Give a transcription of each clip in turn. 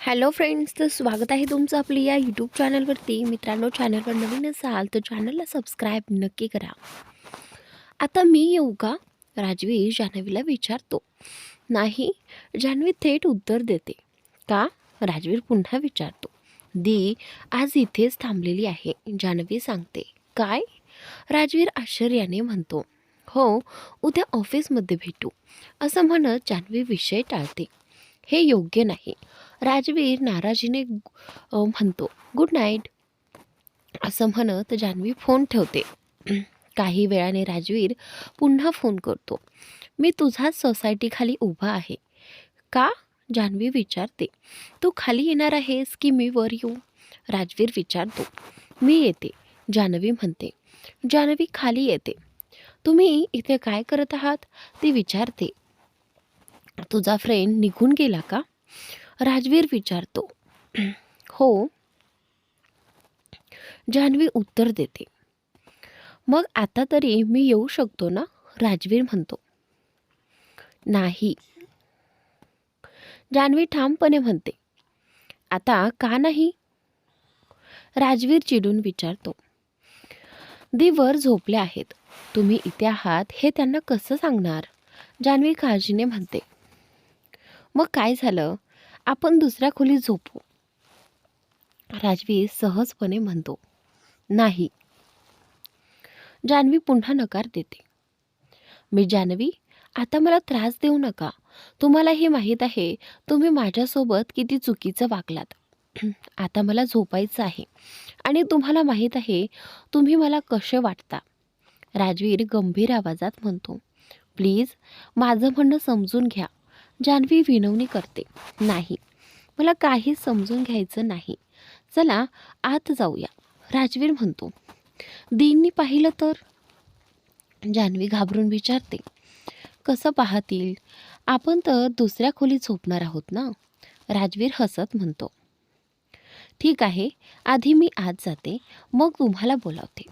Hello friends, तर स्वागत आहे तुमचं आपली या यूट्यूब चॅनलवरती. मित्रांनो, चॅनलवर नवीन असाल तर चॅनलला सबस्क्राईब नक्की करा. आता मी येऊ का? राजवीर जान्हवीला विचारतो. नाही, जान्हवी थेट उत्तर देते. का? राजवीर पुन्हा विचारतो. दी आज इथेच थांबलेली आहे, जान्हवी सांगते. काय? राजवीर आश्चर्याने म्हणतो. हो, उद्या ऑफिसमध्ये भेटू, असं म्हणत जान्हवी विषय टाळते. हे योग्य नाही. राजवीर नाराजीने म्हणतो. गुड नाईट, असं म्हणत जान्हवी फोन ठेवते. काही वेळाने राजवीर पुन्हा फोन करतो. मी तुझ्याच सोसायटीखाली उभा आहे. का? जान्हवी विचारते. तू खाली येणार आहेस की मी वर येऊ? राजवीर विचारतो. मी येते, जान्हवी म्हणते. जान्हवी खाली येते. तुम्ही इथे काय करत आहात? ती विचारते. तुझा फ्रेंड निघून गेला का? राजवीर विचारतो. हो, जान्हवी उत्तर देते. मग आता तरी मी येऊ शकतो ना? राजवीर म्हणतो. नाही, जान्हवी ठामपणे म्हणते. आता का नाही? राजवीर चिडून विचारतो. वर झोपले आहेत. तुम्ही इथे आहात हे त्यांना कसं सांगणार? जान्हवी काळजीने म्हणते. मग काय झालं? आपण दुसऱ्या खोलीत झोपू, राजवीर सहजपणे म्हणतो. नाही, जान्हवी पुन्हा नकार देते. मी जान्हवी, आता मला त्रास देऊ नका. तुम्हालाही माहीत आहे तुम्ही माझ्यासोबत किती चुकीचं वागलात. आता मला झोपायचं आहे आणि तुम्हाला माहीत आहे तुम्ही मला कसे वाटता. राजवीर गंभीर आवाजात म्हणतो. प्लीज माझं म्हणणं समजून घ्या. जान्हवी विनवणी करते. नाही, मला काहीच समजून घ्यायचं नाही. चला आत जाऊया, राजवीर म्हणतो. दीननी पाहिलं तर? जान्हवी घाबरून विचारते. कसं पाहतील? आपण तर दुसऱ्या खोलीत झोपणार आहोत ना? राजवीर हसत म्हणतो. ठीक आहे, आधी मी आत जाते, मग तुम्हाला बोलावते,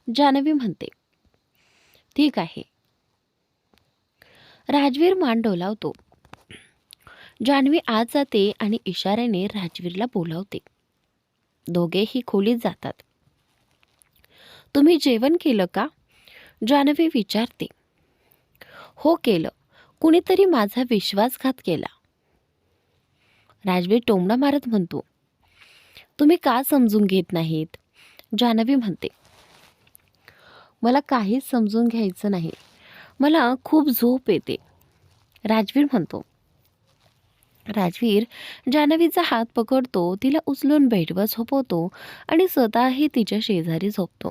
जान्हवी म्हणते. ठीक आहे. राजवीर मान डोलावतो. जान्हवी आत जाते आणि इशाऱ्याने राजवीरला बोलावते. दोघेही खोलीत जातात. तुम्ही जेवण केलं का? जान्हवी विचारते. हो केलं. कुणीतरी माझा विश्वासघात केला, राजवीर टोमणा मारत म्हणतो. तुम्ही का समजून घेत नाहीत? जान्हवी म्हणते. मला काहीच समजून घ्यायचं नाही. मला खूप झोप येते, राजवीर म्हणतो. राजवीर जान्हवीचा हात पकडतो, तिला उचलून बेडवर झोपवतो आणि स्वतःही तिच्या शेजारी झोपतो.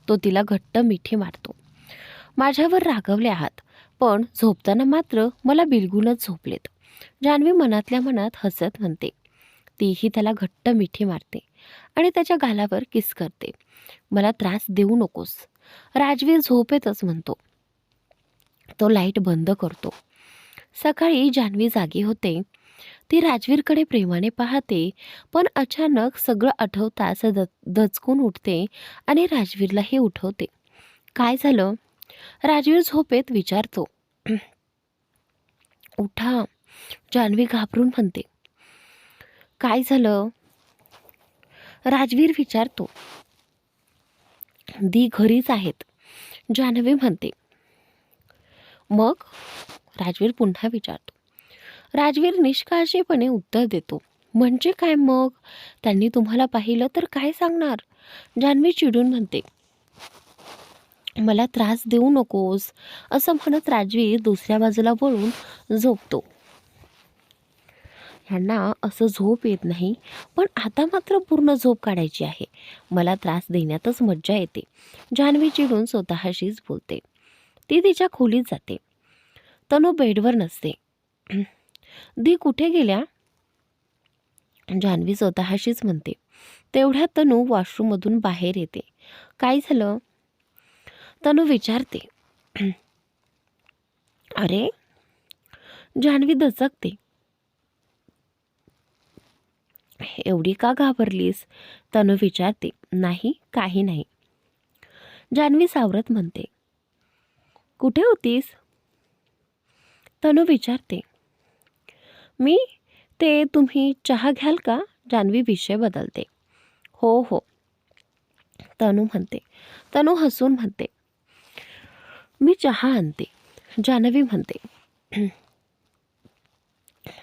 तो तिला घट्ट मिठी मारतो. माझ्यावर रागवले आहात, पण झोपताना मात्र मला बिलगुनच झोपलेत, जान्हवी मनातल्या मनात हसत म्हणते. तीही त्याला घट्ट मिठी मारते आणि त्याच्या गालावर किस करते. मला त्रास देऊ नकोस, राजवीर झोपेतच म्हणतो. तो लाईट बंद करतो. सकाळी जान्हवी जागी होते. ती राजवीरकडे प्रेमाने पाहते, पण अचानक सगळं आठवताच दचकून उठते आणि राजवीरलाही उठवते. काय झालं? राजवीर झोपेत विचारतो. उठा, जान्हवी घाबरून म्हणते. काय झालं? राजवीर विचारतो. दी घरीच आहेत, जान्हवी म्हणते. मग? राजवीर पुन्हा विचारतो. राजवीर निष्काळजीपणे उत्तर देतो. म्हणजे काय मग? त्यांनी तुम्हाला पाहिलं तर काय सांगणार? जान्हवी चिडून म्हणते. मला त्रास देऊ नकोस, असं म्हणत राजवीर दुसऱ्या बाजूला वळून झोपतो. ह्यांना असं झोप येत नाही, पण आता मात्र पूर्ण झोप काढायची आहे. मला त्रास देण्यातच मज्जा येते, जान्हवी चिडून स्वतःशीच बोलते. ती तिच्या खोलीत जाते. तनू बेडवर नसते. दी कुठे गेल्या? जान्हवी स्वतःशीच म्हणते. तेवढ्यात तनू वॉशरूममधून बाहेर येते. काय झालं? तनू विचारते. अरे, जान्हवी दचकते. एवढी का घाबरलीस? तनू विचारते. नाही, काही नाही, जान्हवी सावरत म्हणते. कुठे होतीस? तनू विचारते. मी ते तुम्ही चहा घ्याल का? जान्हवी विषय बदलते. हो हो, तनू म्हणते. तनू हसून म्हणते, मी चहा आणते. जान्हवी म्हणते,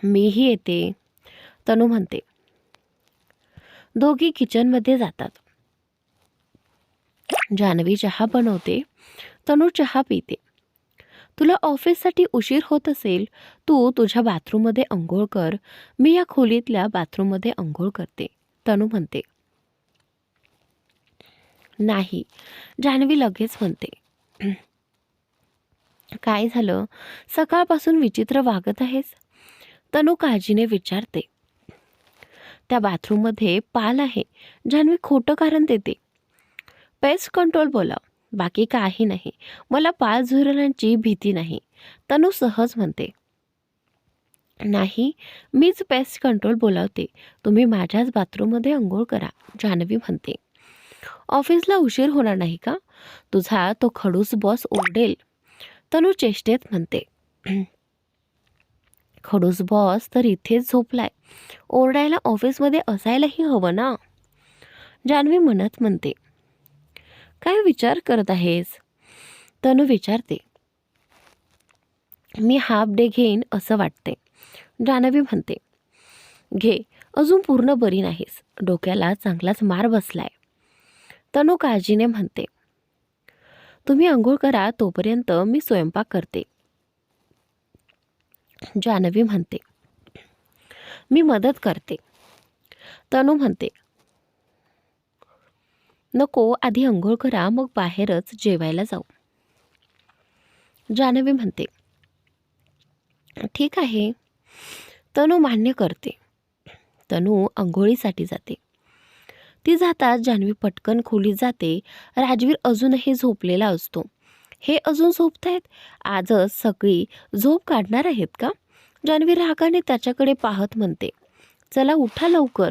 मीही येते. तनू म्हणते. दोघी किचनमध्ये जातात. जान्हवी चहा बनवते. तनू चहा पिते. तुला ऑफिससाठी उशीर होत असेल, तू तुझ्या बाथरूममध्ये अंघोळ कर. मी या खोलीतल्या बाथरूममध्ये अंघोळ करते. तनू म्हणते. नाही, जान्हवी लगेच म्हणते. काय झालं? सकाळपासून विचित्र वागत आहेस? तनू काळजीने विचारते. त्या बाथरूममध्ये पाल आहे. जान्हवी खोटं कारण देते. पेस्ट कंट्रोल बोलाव, बाकी काही नाही. मला पाल झुरळांची भीती नाही. तनू सहज म्हणते. नाही, मीच पेस्ट कंट्रोल बोलावते. तुम्ही माझ्याच बाथरूममध्ये अंघोळ करा. जान्हवी म्हणते. ऑफिसला उशीर होणार नाही का? तुझा तो खडूस बॉस ओरडेल. तनू चेष्टेत म्हणते. खडूस बॉस तर इथेच झोपलाय. ओरडायला ऑफिसमध्ये असायलाही हवं ना. जान्हवी म्हणत म्हणते. काय विचार करत आहेस? तनू विचारते. मी हाफ डे घेईन असं वाटते. जान्हवी म्हणते. घे, अजून पूर्ण बरी नाहीस. डोक्याला चांगलाच मार बसलाय. तनू काळजीने म्हणते. तुम्ही अंघोळ करा, तोपर्यंत मी स्वयंपाक करते. जान्हवी म्हणते. मी मदत करते. तनू म्हणते. नको, आधी अंघोळ करा, मग बाहेरच जेवायला जाऊ. जान्हवी म्हणते. ठीक आहे. तनू मान्य करते. तनू अंघोळीसाठी जाते. ती जाताच जान्हवी पटकन खोलीत जाते. राजवीर अजूनही झोपलेला असतो. हे अजून झोपतायत? आजच सगळी झोप काढणार आहेत का? जान्हवी रागाने त्याच्याकडे पाहत म्हणते. चला उठा लवकर.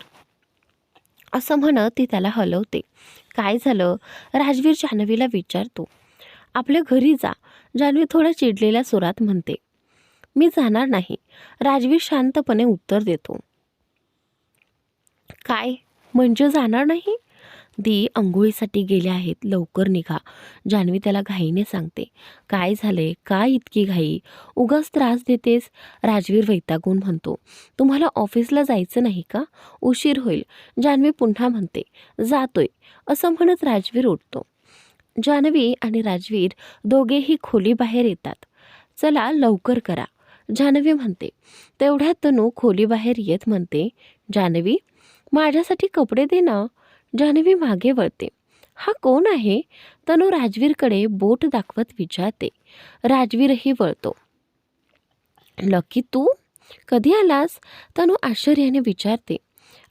असं म्हणत ती त्याला हलवते. काय झालं? राजवीर जान्हवीला विचारतो. आपल्या घरी जा, जान्हवी थोड्या चिडलेल्या सुरात म्हणते. मी जाणार नाही. राजवीर शांतपणे उत्तर देतो. काय म्हणजे जाणार नाही? दी अंघोळीसाठी गेले आहेत, लवकर निघा. जान्हवी त्याला घाईने सांगते. काय झाले? काय इतकी घाई? उगाच त्रास देतेस? राजवीर वैतागून म्हणतो. तुम्हाला ऑफिसला जायचं नाही का? उशीर होईल. जान्हवी पुन्हा म्हणते. जातोय. असं म्हणत राजवीर उठतो. जान्हवी आणि राजवीर दोघेही खोलीबाहेर येतात. चला लवकर करा, जान्हवी म्हणते. तेवढ्यात तनू खोलीबाहेर येत म्हणते. जान्हवी, माझ्यासाठी कपडे दे ना. जान्हवी मागे वळते. हा कोण आहे? तनू राजवीरकडे बोट दाखवत विचारते. राजवीरही वळतो. लकी, तू कधी आलास? तनू आश्चर्याने विचारते.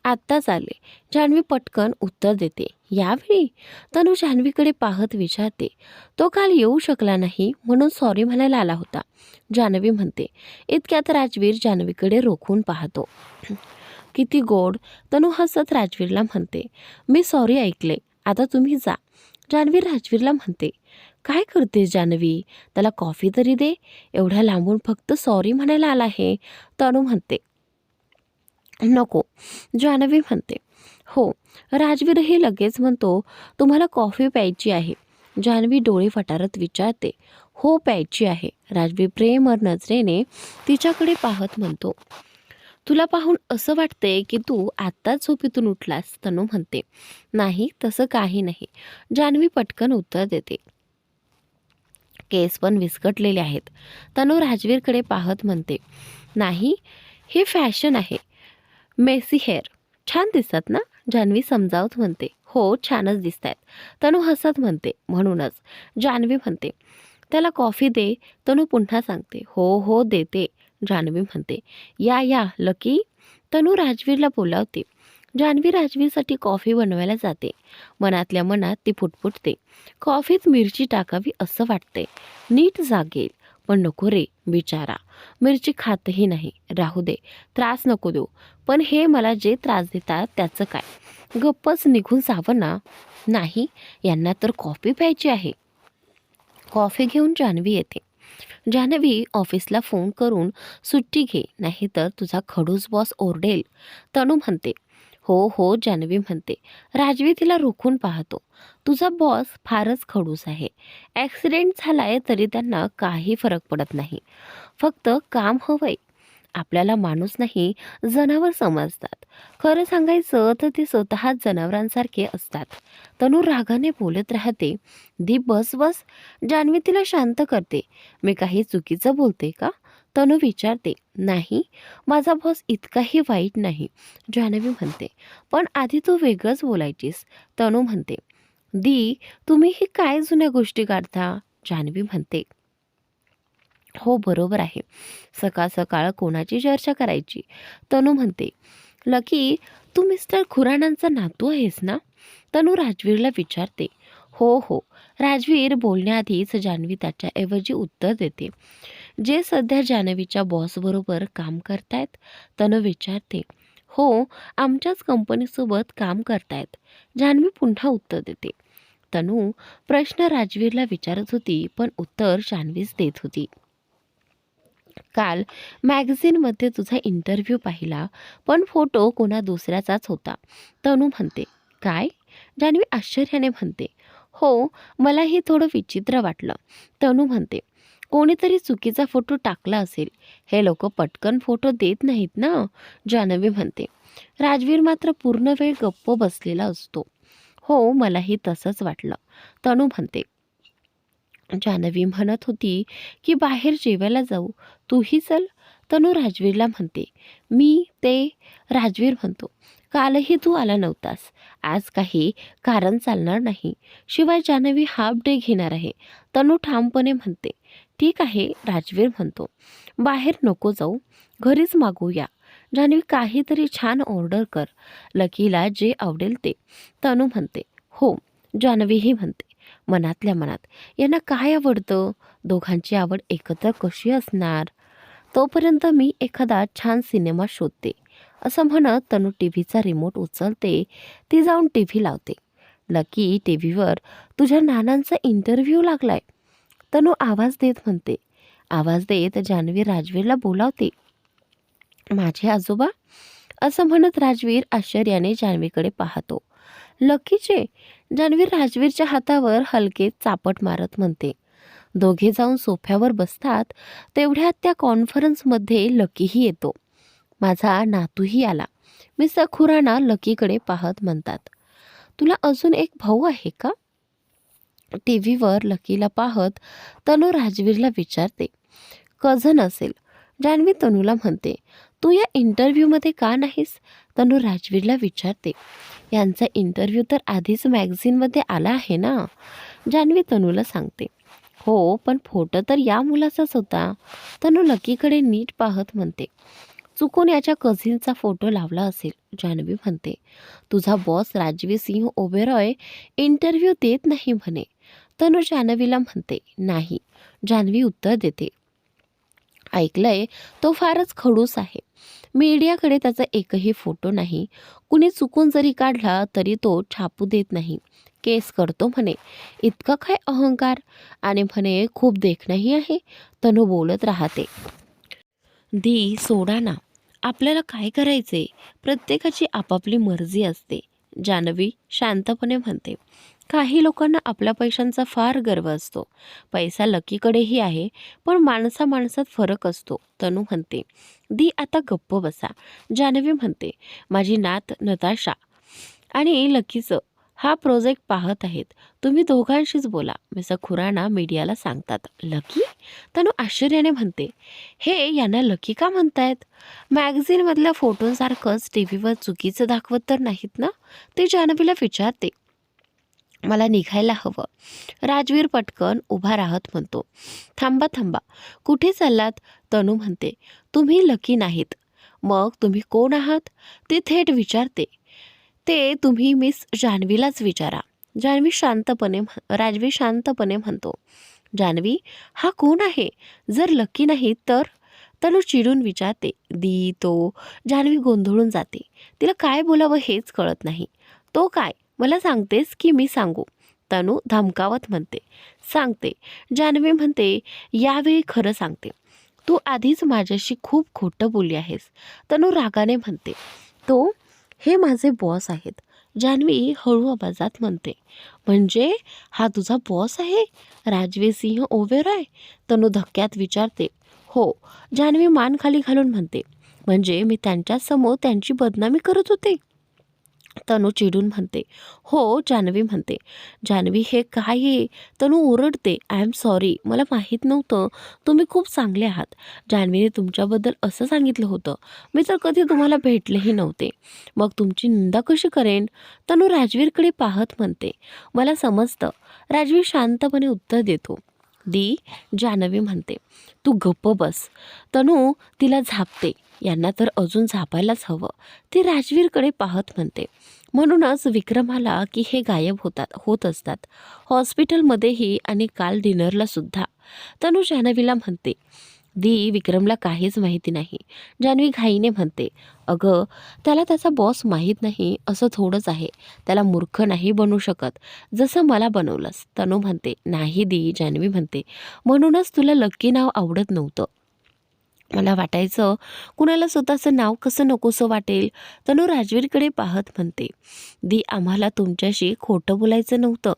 आत्ताच आले, जान्हवी पटकन उत्तर देते. यावेळी? तनू जान्हवीकडे पाहत विचारते. तो काल येऊ शकला नाही म्हणून सॉरी म्हणायला आला होता, जान्हवी म्हणते. इतक्यात राजवीर जान्हवीकडे रोखून पाहतो. किती गोड. तनू हसत राजवीरला म्हणते. मी सॉरी ऐकले, आता तुम्ही जा. जान्हवी राजवीरला म्हणते. काय करतेस जान्हवी? त्याला कॉफी तरी दे. एवढ्या लांबून फक्त सॉरी म्हणायला आला आहे. तनू म्हणते. नको, जान्हवी म्हणते. हो. राजवीरही लगेच म्हणतो. तुम्हाला कॉफी प्यायची आहे? जान्हवी डोळे फटारत विचारते. हो, प्यायची आहे. राजवीर प्रेमळ नजरेने तिच्याकडे पाहत म्हणतो. तुला पाहून असं वाटते की तू आत्ताच झोपेतून उठलास. तनू म्हणते. नाही, तसं काही नाही. जान्हवी पटकन उत्तर देते. केस पण विस्कटलेले आहेत. तनू राजवीरकडे पाहत म्हणते. नाही, हे फॅशन आहे. मेसी हेअर छान दिसतात ना? जान्हवी समजावत म्हणते. हो, छानच दिसत आहेत. तनू हसत म्हणते. म्हणूनच. जान्हवी म्हणते. त्याला कॉफी दे. तनू पुन्हा सांगते. हो हो, देते. जान्हवी म्हणते. या या लकी. तनू राजवीरला बोलावते. जान्हवी राजवीरसाठी कॉफी बनवायला जाते. मनातल्या मनात ती फुटफुटते. कॉफीत मिरची टाकावी असं वाटते. नीट जागेल. पण नको रे बिचारा, मिरची खातही नाही. राहू दे, त्रास नको देऊ. पण हे मला जे त्रास देतात त्याचं काय? गप्पच निघून जावं ना. नाही, यांना तर कॉफी प्यायची आहे. कॉफी घेऊन जान्हवी येते. जान्हवी ऑफिसला फोन करून सुट्टी घे, नाहीतर तुझा खडूस बॉस ओरडेल, तनू म्हणते. हो हो, जान्हवी म्हणते. राजवी तिला रोखून पाहतो. तुझा बॉस फारच खडूस आहे. ॲक्सिडेंट झालाय तरी त्यांना काही फरक पडत नाही. फक्त काम हवंय. आपल्याला माणूस नाही, जनावर समजतात. खरं सांगायचं तर ते स्वतःच जनावरांसारखे असतात. तनू रागाने बोलत राहते. दीप बस बस. जान्हवी तिला शांत करते. मी काही चुकीचं बोलते का? तनू विचारते. नाही, माझा बॉस इतकाही वाईट नाही, जान्हवी म्हणते. पण आधी तू वेगळंच बोलायचीस, तनू म्हणते. दी, तुम्ही ही काय जुन्या गोष्टी काढता, जान्हवी म्हणते. हो, बरोबर आहे. सकाळ सकाळ कोणाची चर्चा करायची, तनू म्हणते. लकी, तू मिस्टर खुराणांचा नातू आहेस ना, तनू राजवीरला विचारते. हो हो, राजवीर बोलण्याआधीच जान्हवी त्याच्याऐवजी उत्तर देते. जे सध्या जान्हवीच्या बॉसबरोबर काम करतायत, तनू विचारते. हो, आमच्याच कंपनीसोबत काम करतायत, जान्हवी पुन्हा उत्तर देते. तनू प्रश्न राजवीरला विचारत होती, पण उत्तर जान्हवीच देत होती. काल मॅगझिनमध्ये तुझा इंटरव्ह्यू पाहिला, पण फोटो कोणा दुसऱ्याचाच होता, तनू म्हणते. काय? जान्हवी आश्चर्याने म्हणते. हो, मलाही थोडं विचित्र वाटलं, तनू म्हणते. कोणीतरी चुकीचा फोटो टाकला असेल. हे लोक पटकन फोटो देत नाहीत ना, जान्हवी म्हणते. राजवीर मात्र पूर्ण वेळ गप्प बसलेला असतो. हो, मलाही तसंच वाटलं, तनू म्हणते. जान्हवी म्हणत होती की बाहेर जेवायला जाऊ, तूही चल, तनू राजवीरला म्हणते. मी ते, राजवीर म्हणतो. कालही तू आला नव्हतास, आज काही कारण चालणार नाही. शिवाय जान्हवी हाफ डे घेणार आहे, तनू ठामपणे म्हणते. ठीक आहे, राजवीर म्हणतो. बाहेर नको जाऊ, घरीच मागूया. जान्हवी काहीतरी छान ऑर्डर कर, लकीला जे आवडेल ते, तनू म्हणते. हो, जान्हवीही म्हणते मनातल्या मनात. यांना काय आवडतं? दोघांची आवड एकत्र कशी असणार? तोपर्यंत मी एखादा छान सिनेमा शोधते, असं म्हणत तनू टी व्हीचा रिमोट उचलते. ती जाऊन टी व्ही लावते. लकी, टी व्हीवर तुझ्या नानांचा इंटरव्ह्यू लागलाय, तनू आवाज देत म्हणते. आवाज देत जान्हवी राजवीरला बोलावते. माझे आजोबा, असं म्हणत राजवीर आश्चर्याने जान्हवीकडे पाहतो. लकीचे, जान्हवी राजवीरच्या हातावर हलके चापट मारत म्हणते. दोघे जाऊन सोफ्यावर बसतात. तेवढ्यात त्या कॉन्फरन्समध्ये लकीही येतो. माझा नातूही आला, मिस्टर खुराणा लकीकडे पाहत म्हणतात. तुला अजून एक भाऊ आहे का? टी व्हीवर लकीला पाहत तनू राजवीरला विचारते. कझन असेल, जान्हवी तनूला म्हणते. तू या इंटरव्ह्यूमध्ये का नाहीस, तनू राजवीरला विचारते. यांचा इंटरव्ह्यू तर आधीच मॅगझिनमध्ये आला आहे ना, जान्हवी तनूला सांगते. हो, पण फोटो तर या मुलाचाच होता, तनू लकीकडे नीट पाहत म्हणते. चुकून याच्या कझिनचा फोटो लावला असेल, जान्हवी म्हणते. तुझा बॉस राजवी सिंह ओबेरॉय इंटरव्ह्यू देत नाही म्हणे, तनू जान्हवीला म्हणते. नाही, जान्हवी उत्तर देते. ऐकलंय, तो फारच खडूस आहे. मीडियाकडे त्याचा एकही फोटो नाही. कुणी चुकून जरी काढला तरी तो छापू देत नाही, केस करतो म्हणे. इतका काय अहंकार, आणि म्हणे खूप देखणंही आहे, तनू बोलत राहते. दी, सोडा ना, आपल्याला काय करायचे, प्रत्येकाची आपापली मर्जी असते, जान्हवी शांतपणे म्हणते. काही लोकांना आपल्या पैशांचा फार गर्व असतो. पैसा लकीकडेही आहे, पण माणसा माणसात फरक असतो, तनू म्हणते. दी, आता गप्प बसा, जान्हवी म्हणते. माझी नात नताशा आणि लकीचं हा प्रोजेक्ट पाहत आहेत, तुम्ही दोघांशीच बोला, मिस्टर खुराणा मीडियाला सांगतात. लकी, तनू आश्चर्याने म्हणते. हे यांना लकी का म्हणतायत? मॅगझिनमधल्या फोटोसारखंच टी व्हीवर चुकीचं दाखवत तर नाहीत ना, ते जान्हवीला विचारते. मला निघायला हवं, राजवीर पटकन उभा राहत म्हणतो. थांबा थांबा, कुठे चाललात, तनू म्हणते. तुम्ही लकी नाहीत, मग तुम्ही कोण आहात, ती थेट विचारते. ते तुम्ही मिस जान्हवीलाच विचारा, राजवी शांतपणे म्हणतो. जान्हवी, हा कोण आहे? जर लकी नाही तर, तनू चिडून विचारते. दी, तो, जान्हवी गोंधळून जाते. तिला काय बोलावं हेच कळत नाही. तो काय, मला सांगतेस की मी सांगू, तनू धमकावत म्हणते. सांगते. जान्हवी म्हणते, यावेळी खरं सांगते. तू आधीच माझ्याशी खूप खोटं बोलली आहेस. तनू रागाने म्हणते. तो हे माझे बॉस आहेत. जान्हवी हळू आवाजात म्हणते. म्हणजे हा तुझा बॉस आहे? राजवीर सिंह ओबेरॉय? तनू धक्क्यात विचारते. हो. जान्हवी मान खाली घालून म्हणते. म्हणजे मी त्यांच्यासमोर त्यांची बदनामी करत होते? तनू चिडून म्हणते. हो. जान्हवी म्हणते. जान्हवी हे काय आहे? तनू ओरडते. I am sorry. मला माहीत नव्हतं. तुम्ही खूप चांगले आहात. जान्हवीने तुमच्याबद्दल असं सांगितलं होतं. मी तर कधी तुम्हाला भेटलेही नव्हते. मग तुमची निंदा कशी करेन? तनू राजवीरकडे पाहत म्हणते. मला समजतं. राजवीर शांतपणे उत्तर देतो. दी. जान्हवी म्हणते. तू गप्प बस. तनू तिला झापते. यांना तर अजून झापायलाच हवं. ती राजवीरकडे पाहत म्हणते. म्हणूनच विक्रमाला की हे गायब होत असतात. हॉस्पिटलमध्येही आणि काल डिनरला सुद्धा. तनू जान्हवीला म्हणते. दी. विक्रमला काहीच माहिती नाही. जान्हवी घाईने म्हणते. अगं त्याला त्याचा बॉस माहीत नाही असं थोडंच आहे. त्याला मूर्ख नाही बनवू शकत जसं मला बनवलंस. तनू म्हणते. नाही दी. जान्हवी म्हणते. म्हणूनच तुला लक्की नाव आवडत नव्हतं. मला वाटायचं कुणाला स्वतःचं नाव कसं नकोसं वाटेल. तनू राजवीरकडे पाहत म्हणते. दी. आम्हाला तुमच्याशी खोटं बोलायचं नव्हतं.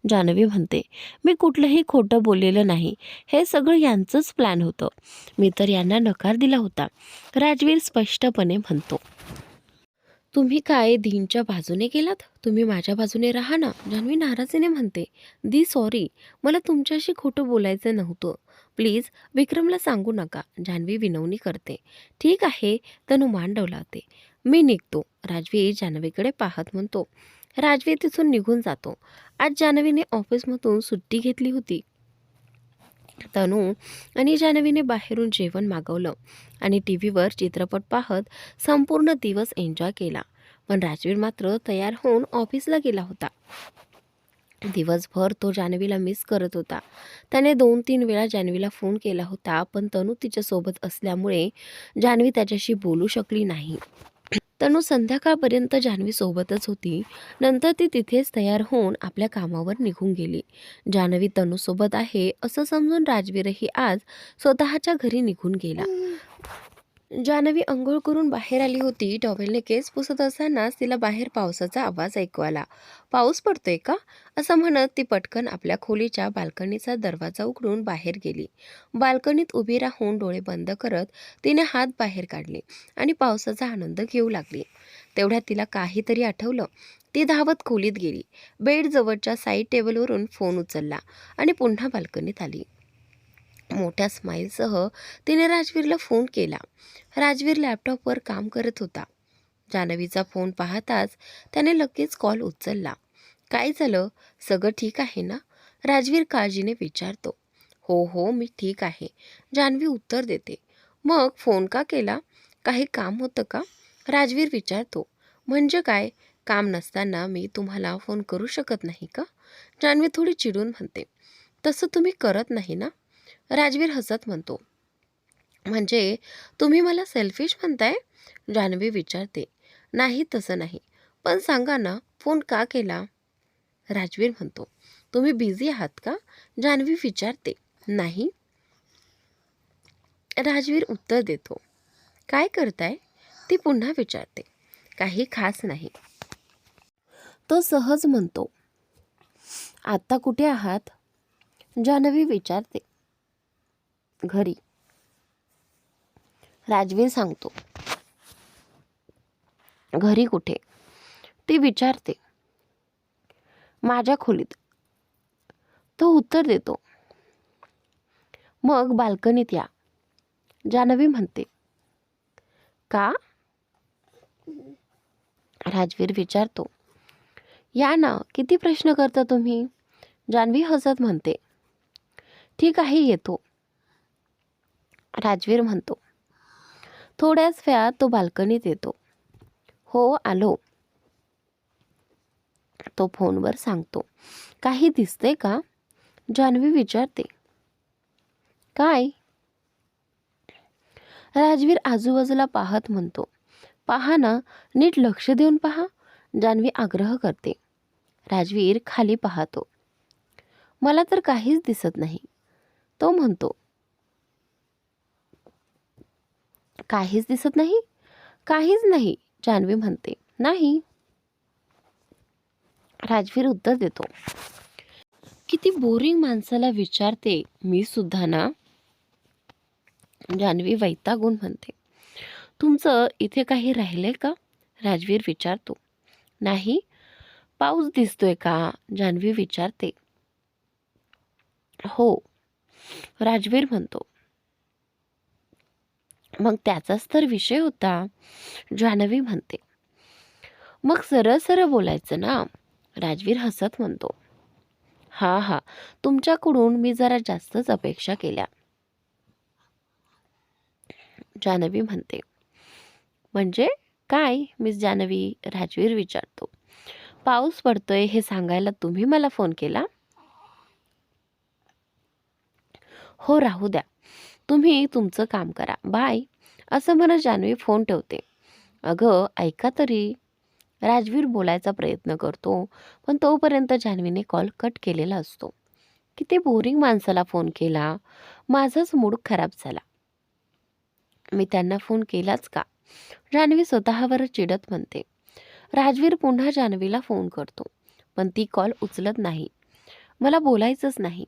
जान्हवी म्हणते. मी कुठलंही खोटं बोललेलं नाही. हे सगळं यांचंच प्लॅन होतं. मी तर यांना नकार दिला होता. राजवीर स्पष्टपणे म्हणतो. तुम्ही काय दीनच्या बाजूने गेलात? तुम्ही माझ्या बाजूने राहा ना. जान्हवी नाराजीने म्हणते. दी सॉरी. मला तुमच्याशी खोटं बोलायचं नव्हतं. प्लीज विक्रमला सांगू नका. जान्हवी विनवणी करते. ठीक आहे. तनू मान डोलावते. मी निघतो. राजवीर जान्हवीकडे पाहत म्हणतो. राजवीर तिथून निघून जातो. आज जान्हवीने ऑफिसमधून सुट्टी घेतली होती. तनू आणि जान्हवीने बाहेरून जेवण मागवलं आणि टी व्हीवर चित्रपट पाहत संपूर्ण दिवस एन्जॉय केला. पण राजवीर मात्र तयार होऊन ऑफिसला गेला होता. दिवसभर तो जान्हवीला मिस करत होता. त्याने 2-3 वेळा जान्हवीला फोन केला होता, पण तनू तिच्यासोबत असल्यामुळे जान्हवी त्याच्याशी बोलू शकली नाही. तनू संध्याकाळपर्यंत जान्हवी सोबतच होती. नंतर ती तिथेच तयार होऊन आपल्या कामावर निघून गेली. जान्हवी तनूसोबत आहे असं समजून राजवीरही आज स्वतःच्या घरी निघून गेला. जान्हवी अंघोळ करून बाहेर आली होती. टॉवेलने केस पुसत असतानाच तिला बाहेर पावसाचा आवाज ऐकू आला. पाऊस पडतोय का? असं म्हणत ती पटकन आपल्या खोलीच्या बाल्कनीचा दरवाजा उघडून बाहेर गेली. बाल्कनीत उभी राहून डोळे बंद करत तिने हात बाहेर काढले आणि पावसाचा आनंद घेऊ लागली. तेवढ्यात तिला काहीतरी आठवलं. ती धावत खोलीत गेली. बेडजवळच्या साईड टेबलवरून फोन उचलला आणि पुन्हा बाल्कनीत आली. मोठ्या स्माईलसह तिने राजवीरला फोन केला. राजवीर लॅपटॉपवर काम करत होता. जान्हवीचा फोन पाहताच त्याने लगेच कॉल उचलला. काय झालं? सगळं ठीक आहे ना? राजवीर काळजीने विचारतो. हो हो मी ठीक आहे. जान्हवी उत्तर देते. मग फोन का केला? काही काम होतं का? राजवीर विचारतो. म्हणजे काय? काम नसताना मी तुम्हाला फोन करू शकत नाही का? जान्हवी थोडी चिडून म्हणते. तसं तुम्ही करत नाही ना? राजवीर हसत म्हणतो. म्हणजे तुम्ही मला सेल्फिश म्हणताय? जान्हवी विचारते. नाही तसं नाही. पण सांगा ना फोन का केला? राजवीर म्हणतो. तुम्ही बिझी आहात का? जान्हवी विचारते. नाही. राजवीर उत्तर देतो. काय करताय? ती पुन्हा विचारते. काही खास नाही. तो सहज म्हणतो. आता कुठे आहात? जान्हवी विचारते. घरी. राजवीर सांगतो. घरी कुठे? ती विचारते. माझ्या खोलीत. तो उत्तर देतो. मग बाल्कनीत या. जान्हवी म्हणते. का? राजवीर विचारतो. या ना. किती प्रश्न करता तुम्ही? जान्हवी हसत म्हणते. ठीक आहे येतो. राजवीर म्हणतो. थोड्याच वेळात तो बाल्कनीत येतो. हो आलो. तो फोनवर सांगतो. काही दिसते का? जान्हवी विचारते. काय? राजवीर आजूबाजूला पाहत म्हणतो. पहा ना. नीट लक्ष देऊन पहा. जान्हवी आग्रह करते. राजवीर खाली पाहतो. मला तर काहीच दिसत नाही, तो म्हणतो. काहीच दिसत नाही? काहीच नाही, जान्हवी म्हणते. नाही. राजवीर उत्तर देतो. किती बोरिंग माणसाला विचारते मी सुद्धा ना, जान्हवी वैतागून म्हणते. तुमचं इथे काही राहिलंय का, राजवीर विचारतो. नाही. पाऊस दिसतोय का, जान्हवी विचारते. हो, राजवीर म्हणतो. मग त्याचाच तर विषय होता, जान्हवी म्हणते. मग सरळ सरळ बोलायचं ना, राजवीर हसत म्हणतो. हा हा, तुमच्याकडून मी जरा जास्तच अपेक्षा केल्या, जान्हवी म्हणते. म्हणजे काय मिस जान्हवी, राजवीर विचारतो. पाऊस पडतोय हे सांगायला तुम्ही मला फोन केला? हो, राहू द्या, तुम्ही तुमचं काम करा, बाय, असं म्हणत जान्हवी फोन ठेवते. अगं ऐका तरी, राजवीर बोलायचा प्रयत्न करतो, पण तोपर्यंत जान्हवीने कॉल कट केलेला असतो. किती बोरिंग माणसाला फोन केला, माझाच मूड खराब झाला. मी त्यांना फोन केलाच का, जान्हवी स्वतःवर चिडत म्हणते. राजवीर पुन्हा जान्हवीला फोन करतो, पण ती कॉल उचलत नाही. मला बोलायचंच नाही.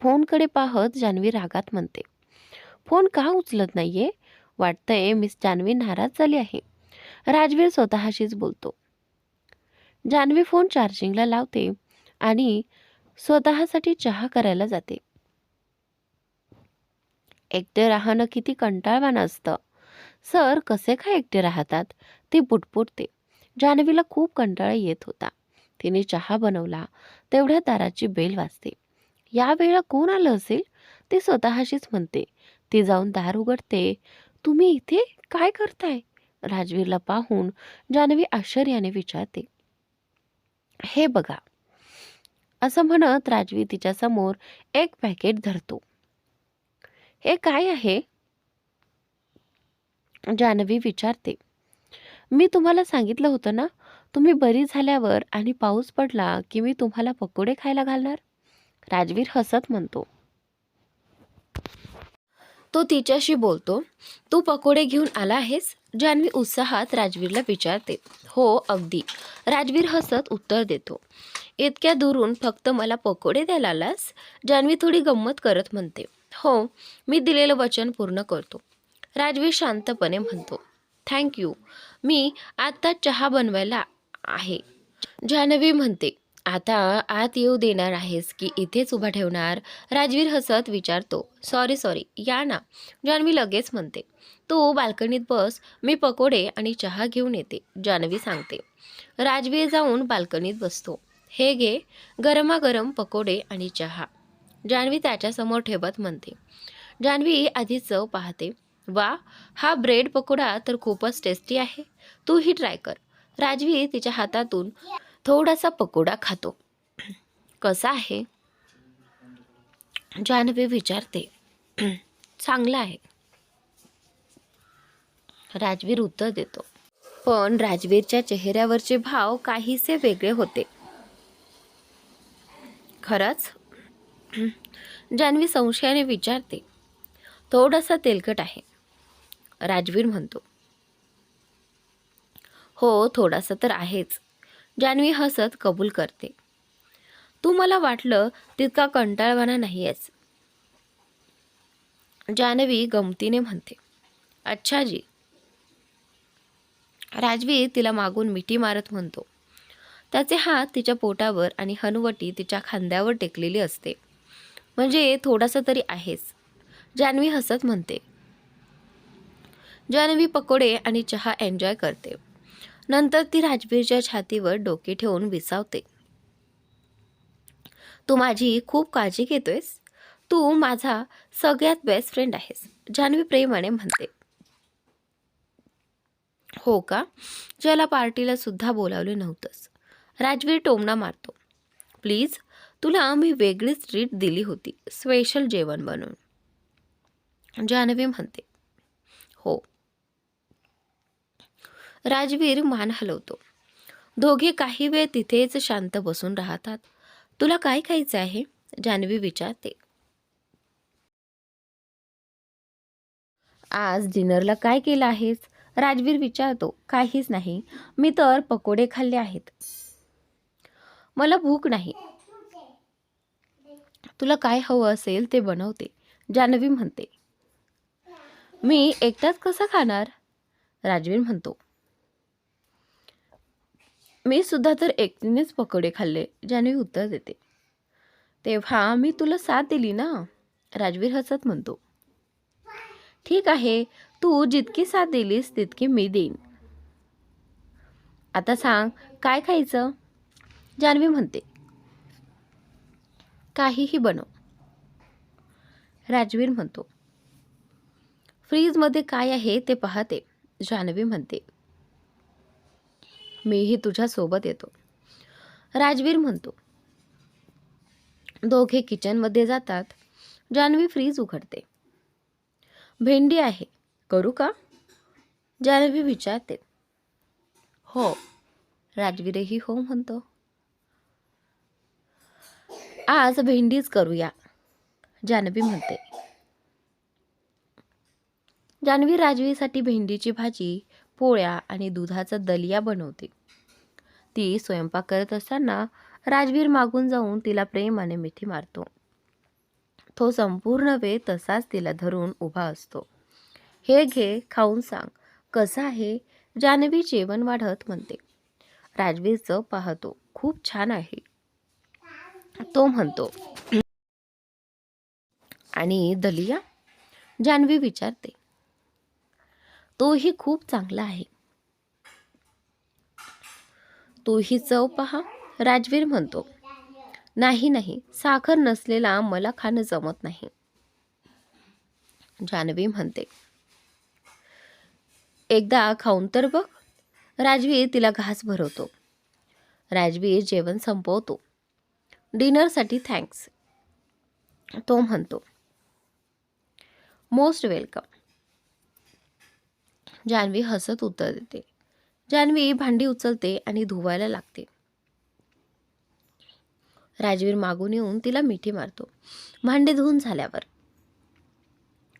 फोनकडे पाहत जान्हवी रागात म्हणते. फोन का उचलत नाहीये? वाटतंय मिस जान्हवी नाराज झाली आहे, राजवीर स्वतःशीच बोलतो. जान्हवी फोन चार्जिंगला लावते आणि स्वतःसाठी चहा करायला जाते. एकटे राहणं किती कंटाळवाणं असतं. सर कसे काय एकटे राहतात, ती पुटपुटते. जान्हवीला खूप कंटाळा येत होता. तिने चहा बनवला, तेवढ्या दाराची बेल वाजते. या वेळा कोण आलं असेल, ती स्वतःशीच म्हणते. ती जाऊन दार उघडते. तुम्ही इथे काय करताय, राजवीरला पाहून जान्हवी आश्चर्याने विचारते. हे बघा, असं म्हणत राजवीर तिच्या समोर एक पॅकेट धरतो. हे काय आहे, जान्हवी विचारते. मी तुम्हाला सांगितलं होतं ना, तुम्ही बरी झाल्यावर आणि पाऊस पडला की मी तुम्हाला पकोडे खायला घालणार, राजवीर हसत म्हणतो. तो तिच्याशी बोलतो. तू पकोडे घेऊन आला आहेस, जान्हवी उत्साहात राजवीरला विचारते. हो अगदी, राजवीर हसत उत्तर देतो. इतक्या दुरून फक्त मला पकोडे द्यायला आलास, जान्हवी थोडी गंमत करत म्हणते. हो, मी दिलेलं वचन पूर्ण करतो, राजवीर शांतपणे म्हणतो. थँक्यू, मी आता चहा बनवायला आहे, जान्हवी म्हणते. आता आत येऊ देणार आहेस की इथेच उभा ठेवणार, राजवीर हसत विचारतो. सॉरी सॉरी, या ना, जान्हवी लगेच म्हणते. तू बाल्कनीत बस, मी पकोडे आणि चहा घेऊन येते, जान्हवी सांगते. राजवीर जाऊन बाल्कनीत बसतो. हे घे, गरमागरम पकोडे आणि चहा, जान्हवी त्याच्यासमोर ठेवत म्हणते. जान्हवी आधी चव पाहते. वा, हा ब्रेड पकोडा तर खूपच टेस्टी आहे, तूही ट्राय कर, राजवीर तिच्या हातातून थोडासा पकोडा खातो. कसा आहे, जान्हवी विचारते. चांगला आहे, राजवीर उत्तर देतो. पण राजवीरच्या चेहऱ्यावरचे भाव काहीसे वेगळे होते. खरंच, जान्हवी संशयाने विचारते. थोडासा तेलकट आहे, राजवीर म्हणतो. हो, थोडासा तर आहेच, जान्हवी हसत कबूल करते. तू मला वाटलं तितका कंटाळवाणा नाहीयेस, जान्हवी गमतीने म्हणते. अच्छा जी, राजवीर तिला मागून मिठी मारत म्हणतो. त्याचे हात तिच्या पोटावर आणि हनुवटी तिच्या खांद्यावर टेकलेली असते. म्हणजे थोडासा तरी आहेस, जान्हवी हसत म्हणते. जान्हवी पकोडे आणि चहा एन्जॉय करते. नंतर ती राजवीरच्या छातीवर डोके ठेवून विसावते. तू माझी खूप काळजी घेतोयस, तू माझा सगळ्यात बेस्ट फ्रेंड आहेस, जान्हवी प्रेमाने म्हणते. हो का, ज्याला पार्टीला सुद्धा बोलावले नव्हतंस, राजवीर टोमणा मारतो. प्लीज, तुला मी वेगळीच ट्रीट दिली होती, स्पेशल जेवण बनवून, जान्हवी म्हणते. हो, राजवीर मान हलवतो. दोघे काही वेळ तिथेच शांत बसून राहतात. तुला काय खायचं आहे? जान्हवी विचारते. आज डिनरला काय केलं आहेस? राजवीर विचारतो. काहीच नाही, मी तर पकोडे खाल्ले आहेत. मला भूक नाही. तुला काय हवं असेल ते बनवते, जान्हवी म्हणते. मी एकटाच कसं खाणार? राजवीर म्हणतो. मी सुद्धा तर एकटीनेच पकोडे खाल्ले, जान्हवी उत्तर देते. तेव्हा मी तुला साथ दिली ना, राजवीर हसत म्हणतो. ठीक आहे, तू जितकी साथ दिलीस तितकी मी देईन. आता सांग काय खायचं? जान्हवी म्हणते. काहीही बनव, राजवीर म्हणतो. फ्रीजमध्ये काय आहे ते पाहते, जान्हवी म्हणते. मीही तुझ्या सोबत येतो, राजवीर म्हणतो. दोघे किचनमध्ये जातात. जान्हवी फ्रीज उघडते. भेंडी आहे, करू का? जान्हवी विचारते. हो, राजवीरही हो म्हणतो. आज भेंडीच करूया, जान्हवी म्हणते. जान्हवी राजवीरसाठी भेंडीची भाजी, पोळ्या आणि दुधाचा दलिया बनवते. ती स्वयंपाक करत असताना राजवीर मागून जाऊन तिला प्रेमाने मिठी मारतो. तो संपूर्ण वेळ तसाच तिला धरून उभा असतो. हे घे, खाऊन सांग कसं आहे? जान्हवी जेवण वाढत म्हणते. राजवीरचं पाहतो. खूप छान आहे, तो म्हणतो. आणि दलिया? जान्हवी विचारते. तोही खूप चांगला आहे. तोही चव पहा, राजवीर म्हणतो. नाही नाही, साखर नसलेला मला खाणं जमत नाही, जान्हवी म्हणते. एकदा खाऊन तर बघ, राजवीर तिला घास भरवतो. राजवीर जेवण संपवतो. डिनरसाठी थँक्स, तो म्हणतो. मोस्ट वेलकम, जान्हवी हसत उत्तर देते. जान्हवी भांडी उचलते आणि धुवायला लागते. राजवीर मागून येऊन तिला मिठी मारतो. भांडे धुवून झाल्यावर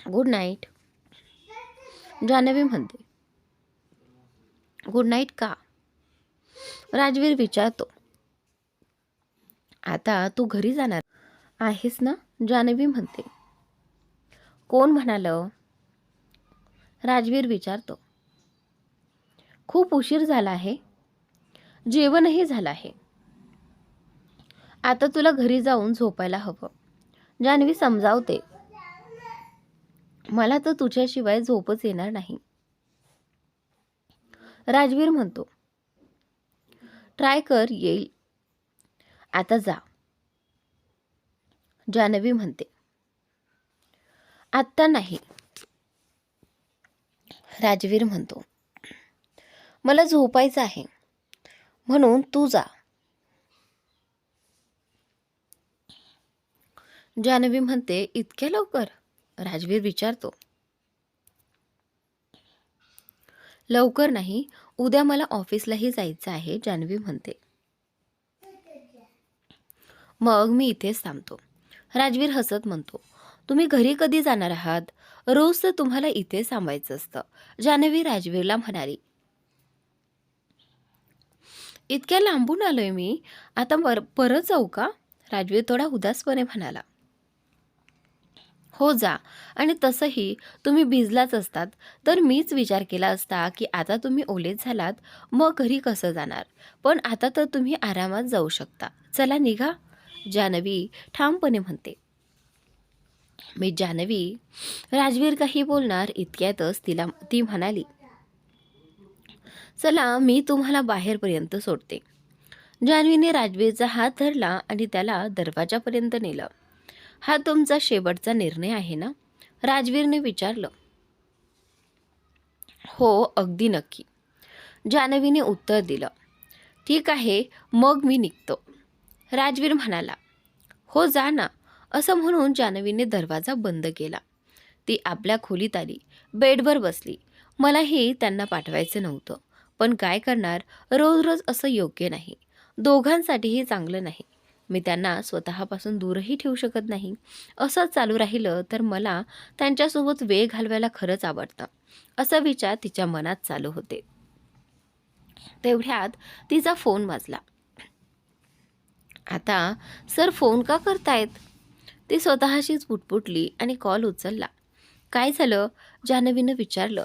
गुड नाईट, जान्हवी म्हणते. गुड नाईट का? राजवीर विचारतो. आता तू घरी जाणार आहेस ना, जान्हवी म्हणते. कोण म्हणालं? राजवीर विचारतो. खूप उशीर झाला आहे, जेवणही झालं आहे. आता तुला घरी जाऊन झोपायला हवं, जान्हवी समजावते. मला तर तुझ्याशिवाय झोपच येणार नाही, राजवीर म्हणतो. ट्राय कर, येईल. आता जा, जान्हवी म्हणते. आत्ता नाही, राजवीर म्हणतो. मला झोपायचं आहे, म्हणून तू जा, जान्हवी म्हणते. इतक्या लवकर? राजवीर विचारतो. लवकर नाही, उद्या मला ऑफिसलाही जायचं आहे, जान्हवी म्हणते. मग मी इथेच थांबतो, राजवीर हसत म्हणतो. तुम्ही घरी कधी जाणार आहात? रोज तर तुम्हाला इथेच थांबायचं असतं, जान्हवी राजवीरला म्हणाली. इतक्या लांबून आलोय मी, आता परत जाऊ का? राजवीर थोडा उदासपणे म्हणाला. हो जा, आणि तसंही तुम्ही भिजलाच असतात तर मीच विचार केला असता की आता तुम्ही ओलेच झालात, मग घरी कसं जाणार. पण आता तर तुम्ही आरामात जाऊ शकता, चला निघा, जान्हवी ठामपणे म्हणते. मी जान्हवी, राजवीर काही बोलणार इतक्यातच ती म्हणाली. चला, मी तुम्हाला बाहेरपर्यंत सोडते. जान्हवीने राजवीरचा हात धरला आणि त्याला दरवाजापर्यंत नेलं. हा तुमचा शेवटचा निर्णय आहे ना, राजवीरने विचारलं. हो, अगदी नक्की, जान्हवीने उत्तर दिलं. ठीक आहे, मग मी निघतो, राजवीर म्हणाला. हो जा ना, असं म्हणून जान्हवीने दरवाजा बंद केला. ती आपल्या खोलीत आली, बेडवर बसली. मलाही त्यांना पाठवायचं नव्हतं, पण काय करणार, रोज रोज असं योग्य नाही. दोघांसाठीही चांगलं नाही. मी त्यांना स्वतःपासून दूरही ठेवू शकत नाही. असंच चालू राहिलं तर मला त्यांच्यासोबत वेळ घालवायला खरंच आवडतं. असा विचार तिच्या मनात चालू होते. तेवढ्यात तिचा फोन वाजला. आता सर फोन का करतायत? ती स्वतःशीच पुटपुटली आणि कॉल उचलला. काय झालं? जान्हवीनं विचारलं.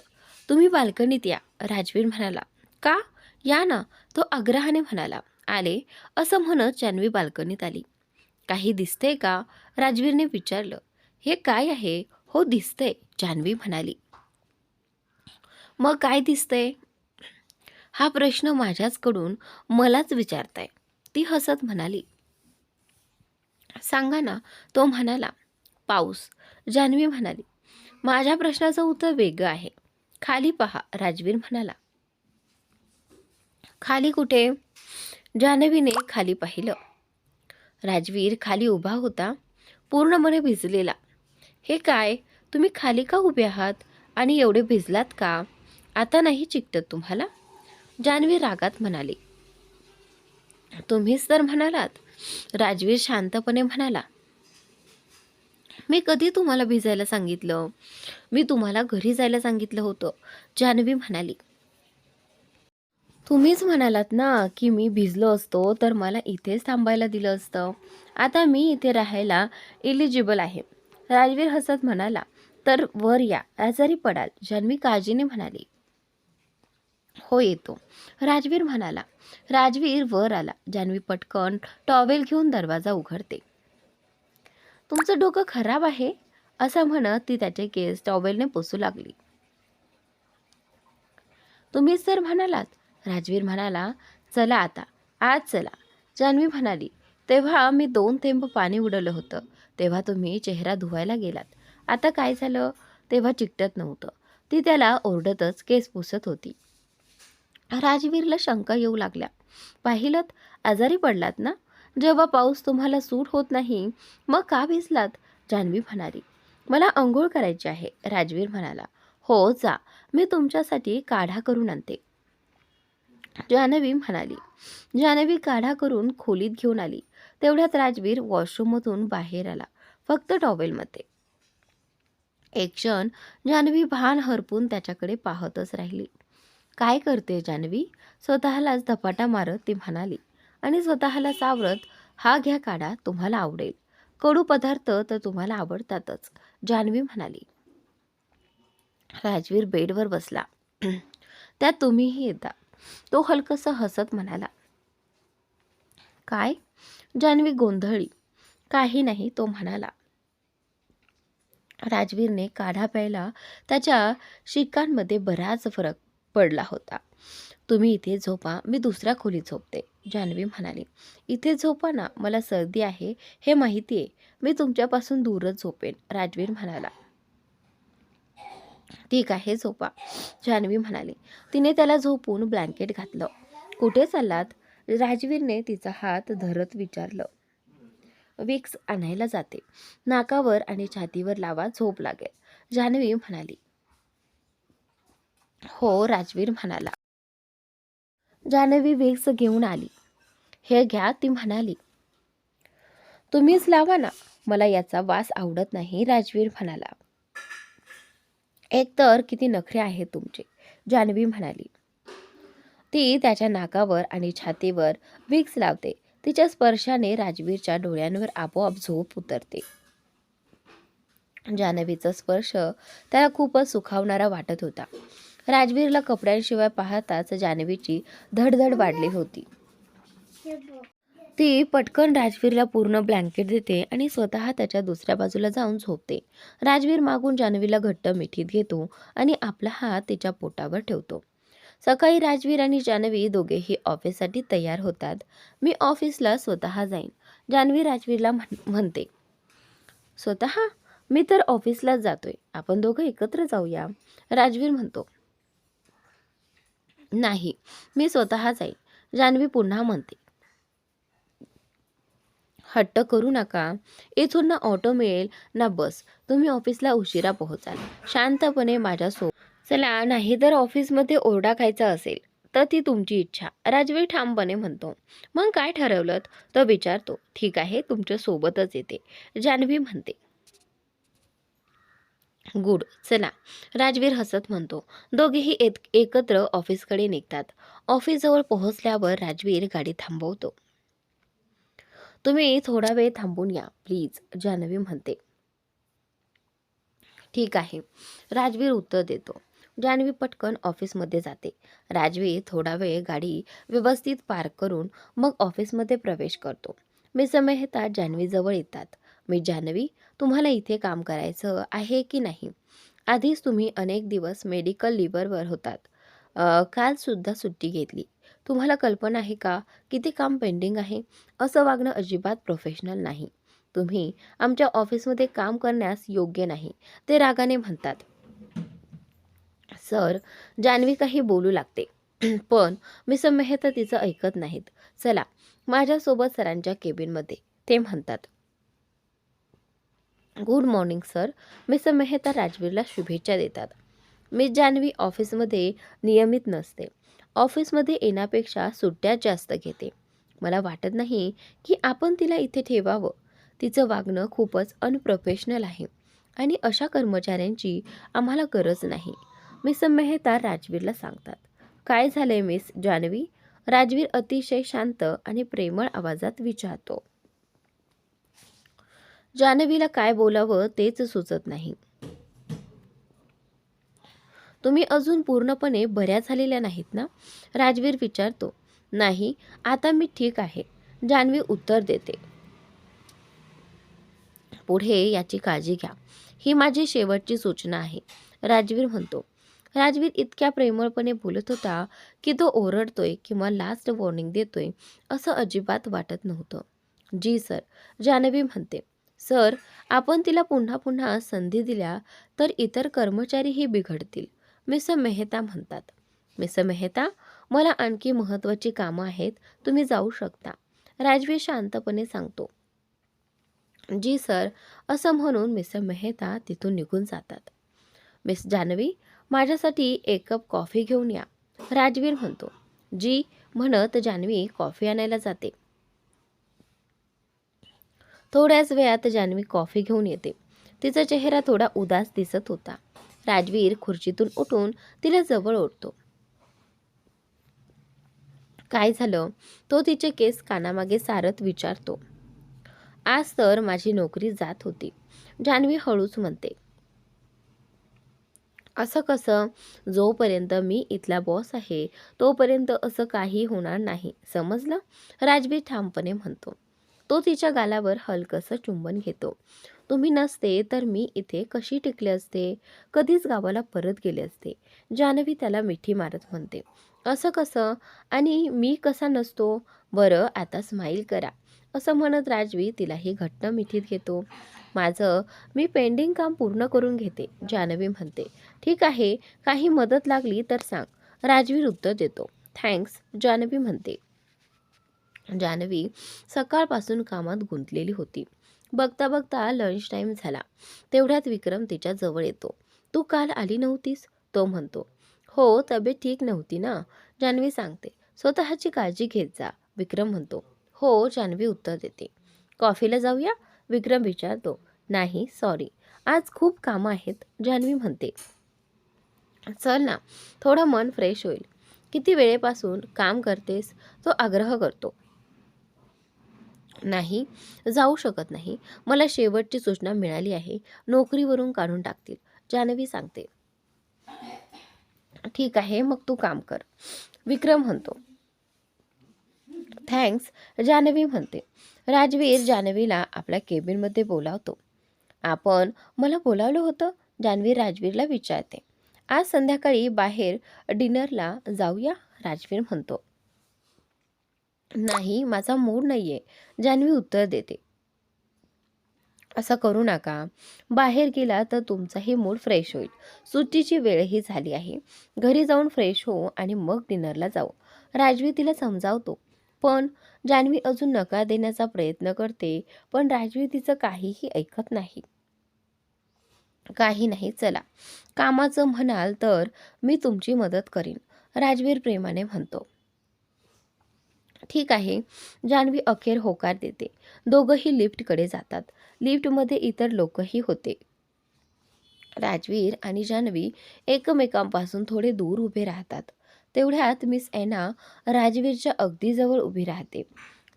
तुम्ही बाल्कनीत या, राजवीर म्हणाला. का? या ना, तो आग्रहाने म्हणाला. आले, असं म्हणत जान्हवी बाल्कनीत आली. काही दिसतंय का? राजवीरने विचारलं. हे काय आहे? हो दिसतंय, जान्हवी म्हणाली. मग काय दिसतंय? हा प्रश्न माझ्याचकडून मलाच विचारताय, ती हसत म्हणाली. सांगा ना, तो म्हणाला. पाऊस, जान्हवी म्हणाली. माझ्या प्रश्नाचं उत्तर वेगळं आहे. खाली पहा, राजवीर म्हणाला. खाली कुठे? जान्हवीने खाली पाहिलं. राजवीर खाली उभा होता, पूर्णपणे भिजलेला. हे काय, तुम्ही खाली का उभे आहात आणि एवढे भिजलात का? आता नाही चिकटत तुम्हाला? जान्हवी रागात म्हणाली. तुम्हीच तर म्हणालात, राजवीर शांतपणे म्हणाला. मी कधी तुम्हाला भिजायला सांगितलं? मी तुम्हाला घरी जायला सांगितलं होतं, जान्हवी म्हणाली. तुम्हीच म्हणालात ना की मी भिजलो असतो तर मला इथेच थांबायला दिलं असतं. आता मी इथे राहायला इलिजिबल आहे. राजवीर हसत म्हणाला. तर वर या, आजारी पडाल, जान्हवी काळजीने म्हणाली. हो येतो, राजवीर म्हणाला. राजवीर वर आला. जान्हवी पटकन टॉवेल घेऊन दरवाजा उघडते. तुमचं डोकं खराब आहे, असं म्हणत ती त्याचे केस टॉवेलने पुसू लागली. तुम्हीच तर म्हणालात, राजवीर म्हणाला. चला आता, आज चला, जान्हवी म्हणाली. तेव्हा मी 2 थेंब पाणी उडवलं होतं, तेव्हा तुम्ही चेहरा धुवायला गेलात. आता काय झालं? तेव्हा चिकटत नव्हतं. ती त्याला ओरडतच केस पुसत होती. राजवीरला शंका येऊ लागल्या. पाहिलत, आजारी पडलात ना? जेव्हा पाऊस तुम्हाला सूट होत नाही, मग का भिजलात? जान्हवी म्हणाली. मला अंघोळ करायची आहे, राजवीर म्हणाला. हो जा, मी तुमच्यासाठी काढा करून आणते, जान्हवी म्हणाली. जान्हवी काढा करून खोलीत घेऊन आली. तेवढ्यात राजवीर वॉशरूममधून बाहेर आला, फक्त टॉवेलमध्ये. एक क्षण जान्हवी भान हरपून त्याच्याकडे पाहतच राहिली. काय करते जान्हवी? स्वतःलाच धपाटा मारत ती म्हणाली आणि स्वतःला सावरत. हा घ्या काढा, तुम्हाला आवडेल. कडू पदार्थ तर तुम्हाला आवडतातच, जान्हवी म्हणाली. राजवीर बेडवर बसला. त्यात तुम्हीही येता, तो हलकसं हसत म्हणाला. काय? जान्हवी गोंधळली. काही नाही, तो म्हणाला. राजवीरने काढा प्यायला त्याच्या शिकांमध्ये बराच फरक पडला होता. तुम्ही इथे झोपा, मी दुसऱ्या खोलीत झोपते, जान्हवी म्हणाली. इथे झोपा ना, मला सर्दी आहे हे माहिती आहे. मी तुमच्यापासून दूरच झोपेन, राजवीर म्हणाला. ठीक आहे, झोपा, जान्हवी म्हणाली. तिने त्याला झोपून ब्लँकेट घातलं. कुठे चाललात? राजवीरने तिचा हात धरत विचारलं. विक्स आणायला जाते, नाकावर आणि छातीवर लावा, झोप लागेल, जान्हवी म्हणाली. हो, राजवीर म्हणाला. जान्हवी विक्स घेऊन आली. हे घ्या, ती म्हणाली. तुम्हीच लावा ना, मला याचा वास आवडत नाही, राजवीर म्हणाला. एकतर किती नखरे आहेत तुमचे, जान्हवी म्हणाली. ती त्याच्या नाकावर आणि छातीवर विक्स लावते. तिच्या स्पर्शाने राजवीरच्या डोळ्यांवर आपोआप झोप उतरते. जान्हवीचा स्पर्श त्याला खूपच सुखावणारा वाटत होता. राजवीरला कपड्यांशिवाय पाहताच जान्हवीची धडधड वाढली होती. ती पटकन राजवीरला पूर्ण ब्लँकेट देते आणि स्वतः त्याच्या दुसऱ्या बाजूला जाऊन झोपते. राजवीर मागून जान्हवीला घट्ट मिठीत घेतो आणि आपला हात तिच्या पोटावर ठेवतो. सकाळी राजवीर आणि जान्हवी दोघेही ऑफिससाठी तयार होतात. मी ऑफिसला स्वतः जाईन, जान्हवी राजवीरला म्हणते. स्वतः? मी तर ऑफिसलाच जातोय, आपण दोघं एकत्र जाऊया, राजवीर म्हणतो. नाही, मी स्वतः जाईन, जान्हवी पुन्हा म्हणते. हट्ट करू नका, इथून ना ऑटो मिळेल ना बस, तुम्ही ऑफिसला उशिरा पोहोचाल, शांतपणे माझ्यासोबत चला, नाही तर ऑफिसमध्ये ओरडा खायचा असेल तर ती तुमची इच्छा, राजवीर ठामपणे म्हणतो. मग काय ठरवलं? तो विचारतो. ठीक आहे, तुमच्या सोबतच येते, जान्हवी म्हणते. गुड, चला, राजवीर हसत म्हणतो. दोघेही एकत्र ऑफिसकडे निघतात. ऑफिसजवळ पोहोचल्यावर राजवीर गाडी थांबवतो. तुम्ही थोडा वेळ थांबून या प्लीज, जान्हवी म्हणते. ठीक आहे, राजवीर उत्तर देतो. जान्हवी पटकन ऑफिसमध्ये जाते. राजवीर थोडा वेळ गाडी व्यवस्थित पार्क करून मग ऑफिसमध्ये प्रवेश करतो. मिस्टर मेहता जान्हवीजवळ येतात. मी जान्हवी, तुम्हाला इथे काम करायचं आहे की नाही? आधीच तुम्ही अनेक दिवस मेडिकल लिव्हवर होतात. काल सुद्धा सुट्टी घेतली. तुम्हाला कल्पना आहे का किती काम पेंडिंग आहे? असं वागणं अजिबात प्रोफेशनल नाही. तुम्ही आमच्या ऑफिसमध्ये काम करण्यास योग्य नाही, ते रागाने म्हणतात. सर, जान्हवी काही बोलू लागते. पण मिस्टर मेहता तिचं ऐकत नाहीत. चला माझ्यासोबत सरांच्या केबिनमध्ये, ते म्हणतात. Good morning sir, mister Mehta राजवीरला शुभेच्छा देतात. मिस जान्हवी ऑफिसमध्ये नियमित नसते. ऑफिसमध्ये येण्यापेक्षा सुट्ट्याच जास्त घेते. मला वाटत नाही की आपण तिला इथे ठेवावं. तिचं वागणं खूपच अनप्रोफेशनल आहे आणि अशा कर्मचाऱ्यांची आम्हाला गरज नाही, मिस्टर मेहता राजवीरला सांगतात. काय झालंय मिस जान्हवी? राजवीर अतिशय शांत आणि प्रेमळ आवाजात विचारतो. जान्हवीला काय बोलावं तेच सुचत नाही. तुम्ही अजून पूर्णपणे बऱ्या झालेल्या नाहीत ना? राजवीर विचारतो. नाही, आता मी ठीक आहे, जान्हवी उत्तर देते. पुढे याची काळजी घ्या, ही माझी शेवटची सूचना आहे, राजवीर म्हणतो. राजवीर इतक्या प्रेमळपणे बोलत होता की तो ओरडतोय किंवा लास्ट वॉर्निंग देतोय असं अजिबात वाटत नव्हतं. जी सर, जान्हवी म्हणते. सर, आपण तिला पुन्हा पुन्हा संधी दिल्या तर इतर कर्मचारीही बिघडतील, मिस्टर मेहता म्हणतात. मिस्टर मेहता, मला आणखी महत्त्वाची कामं आहेत, तुम्ही जाऊ शकता, राजवीर शांतपणे सांगतो. जी सर, असं म्हणून मिस्टर मेहता तिथून निघून जातात. मिस जान्हवी, माझ्यासाठी एक कप कॉफी घेऊन या, राजवीर म्हणतो. जी म्हणत जान्हवी कॉफी आणायला जाते. थोड्याच वेळात जान्हवी कॉफी घेऊन येते. तिचा चेहरा थोडा उदास दिसत होता. राजवीर खुर्चीतून उठून तिला जवळ ओढतो. काय झालं? तो तिचे केस कानामागे सारत विचारतो. आज तर माझी नोकरी जात होती, जान्हवी हळूच म्हणते. असं कसं? जोपर्यंत मी इथला बॉस आहे तोपर्यंत असं काही होणार नाही, समजलं, राजवीर ठामपणे म्हणतो. तो तिच्या गालावर हलकसं चुंबन घेतो. तुम्ही नसते तर मी इथे कशी टिकले असते? कधीच गावाला परत गेले असते, जान्हवी त्याला मिठी मारत म्हणते. असं कसं? आणि मी कसा नसतो? बरं, आता स्माईल करा, असं म्हणत राजवीर तिलाही घट्ट मिठीत घेतो. मी पेंडिंग काम पूर्ण करून घेते, जान्हवी म्हणते. ठीक आहे, काही मदत लागली तर सांग, राजवीर उत्तर देतो. थँक्स, जान्हवी म्हणते. जान्हवी सकाळपासून कामात गुंतलेली होती. बघता बघता लंच टाईम झाला. तेवढ्यात विक्रम तिच्या जवळ येतो. तू काल आली नव्हतीस, तो म्हणतो. हो, तब्येत ठीक नव्हती ना, जान्हवी सांगते. स्वतःची काळजी घेत जा, विक्रम म्हणतो. हो, जान्हवी उत्तर देते. कॉफीला जाऊया, विक्रम विचारतो. नाही सॉरी, आज खूप कामं आहेत, जान्हवी म्हणते. चल ना, थोडं मन फ्रेश होईल. किती वेळेपासून काम करतेस, तो आग्रह करतो. नाही, जाऊ शकत नाही, मला शेवटची सूचना मिळाली आहे, नोकरीवरून काढून टाकतील, जान्हवी सांगते. ठीक आहे, मग तू काम कर, विक्रम म्हणतो. थँक्स, जान्हवी म्हणते. राजवीर जान्हवीला आपल्या केबिनमध्ये बोलावतो. आपण मला बोलावलं होतं, जान्हवी राजवीरला विचारते. आज संध्याकाळी बाहेर डिनरला जाऊया, राजवीर म्हणतो. नाही, माझा मूड नाहीये, जान्हवी उत्तर देते. असं करू नका, बाहेर गेला तर तुमचाही मूड फ्रेश होईल. सुट्टीची वेळही झाली आहे, घरी जाऊन फ्रेश हो आणि मग डिनरला जाऊ, राजवीर तिला समजावतो. पण जान्हवी अजून नकार देण्याचा प्रयत्न करते, पण राजवीर तिचं काहीही ऐकत नाही. काही नाही, चला. कामाचं म्हणाल तर मी तुमची मदत करीन, राजवीर प्रेमाने म्हणतो. ठीक आहे. जान्हवी अखेर होकार देते. दोघंही लिफ्टकडे जातात. लिफ्टमध्ये इतर लोकही होते. राजवीर आणि जान्हवी एकमेकांपासून थोडे दूर उभे राहतात. तेवढ्यात मिस एना राजवीरच्या अगदी जवळ उभी राहते.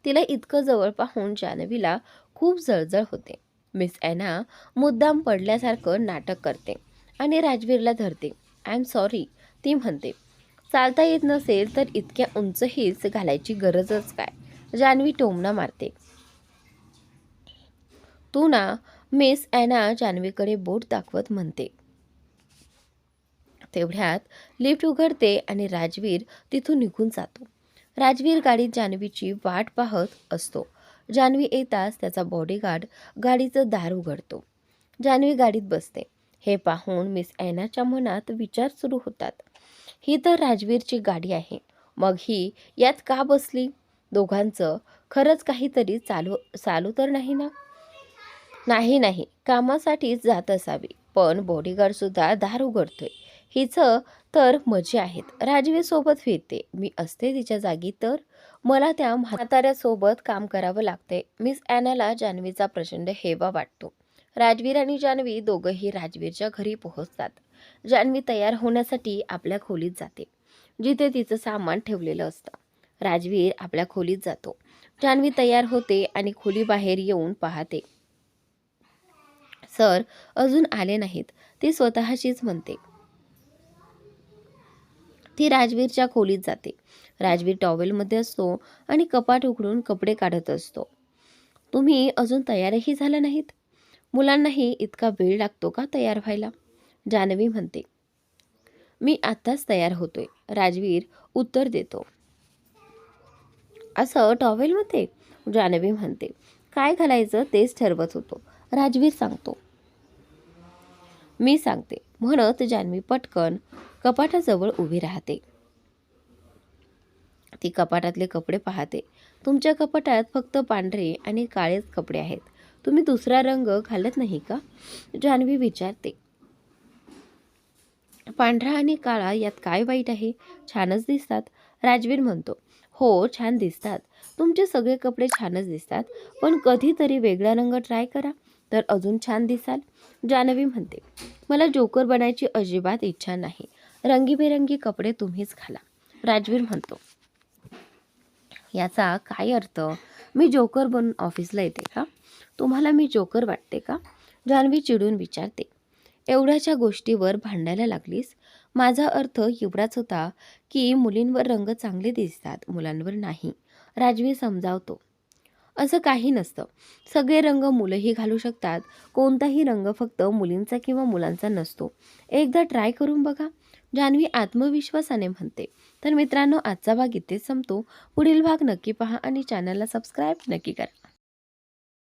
तिला इतकं जवळ पाहून जान्हवीला खूप जळजळ होते. मिस एना मुद्दाम पडल्यासारखं नाटक करते आणि राजवीरला धरते. आय एम सॉरी, ती म्हणते. चालता येत नसेल तर इतक्या उंच हिल्स घालायची गरजच काय? जान्हवी टोमणा मारते. तू ना, मिस एना जान्हवीकडे बोट दाखवत म्हणते. तेवढ्यात लिफ्ट उघडते आणि राजवीर तिथून निघून जातो. राजवीर गाडीत जान्हवीची वाट पाहत असतो. जान्हवी येताच त्याचा बॉडीगार्ड गाडीचं दार उघडतो. जान्हवी गाडीत बसते. हे पाहून मिस एनाच्या मनात विचार सुरू होतात. ही तर राजवीरची गाडी आहे, मग ही यात का बसली? दोघांचं खरंच काहीतरी चालू चालू तर नाही ना? नाही नाही, कामासाठीच जात असावी, पण बॉडीगार्ड सुद्धा दार उघडतोय. हिचं तर मजे आहेत. राजवीर सोबत फिरते. मी असते तिच्या जागी तर मला त्या म्हाताऱ्यासोबत काम करावं लागते. मिस ॲनाला जान्हवीचा प्रचंड हेवा वाटतो. राजवीर आणि जान्हवी दोघंही राजवीरच्या घरी पोहोचतात. जान्हवी तयार होण्यासाठी आपल्या खोलीत जाते, जिथे तिचं सामान ठेवलेलं असतं. राजवीर आपल्या खोलीत जातो. जान्हवी तयार होते आणि खोलीबाहेर येऊन पाहते. सर अजून आले नाहीत, ती स्वतःशीच म्हणते. ती राजवीरच्या खोलीत जाते. राजवीर टॉवेलमध्ये असतो आणि कपाट उघडून कपडे काढत असतो. तुम्ही अजून तयारही झाला नाहीत? मुलांनाही इतका वेळ लागतो का तयार व्हायला? जान्हवी म्हणते. मी आत्ताच तयार होतोय, राजवीर उत्तर देतो. असं टॉवेलमध्ये? जान्हवी म्हणते. काय घालायचं तेच ठरवत होतो, राजवीर सांगतो. मी सांगते, म्हणत जान्हवी पटकन कपाटाजवळ उभी राहते. ती कपाटातले कपडे पाहते. तुमच्या कपाटात फक्त पांढरे आणि काळेच कपडे आहेत. तुम्ही दुसरा रंग घालत नाही का? जान्हवी विचारते. पांढरा आणि काळा यात काय वाईट आहे? छानच दिसतात, राजवीर म्हणतो. हो, छान दिसतात. तुमचे सगळे कपडे छानच दिसतात, पण कधीतरी वेगळा रंग ट्राय करा, तर अजून छान दिसाल, जान्हवी म्हणते. मला जोकर बनायची अजिबात इच्छा नाही. रंगीबेरंगी कपडे तुम्हीच घाला, राजवीर म्हणतो. याचा काय अर्थ? मी जोकर बनून ऑफिसला येते का? तुम्हाला मी जोकर वाटते का? जान्हवी चिडून विचारते. एवढ्याच्या गोष्टीवर भांडायला लागलीस? माझा अर्थ एवढाच होता की मुलींवर रंग चांगले दिसतात, मुलांवर नाही, राजवीर समजावतो. असं काही नसतं. सगळे रंग मुलंही घालू शकतात. कोणताही रंग फक्त मुलींचा किंवा मुलांचा नसतो. एकदा ट्राय करून बघा, जान्हवी आत्मविश्वासाने म्हणते. तर मित्रांनो, आजचा भाग इथेच संपतो. पुढील भाग नक्की पहा आणि चॅनलला सबस्क्राईब नक्की करा.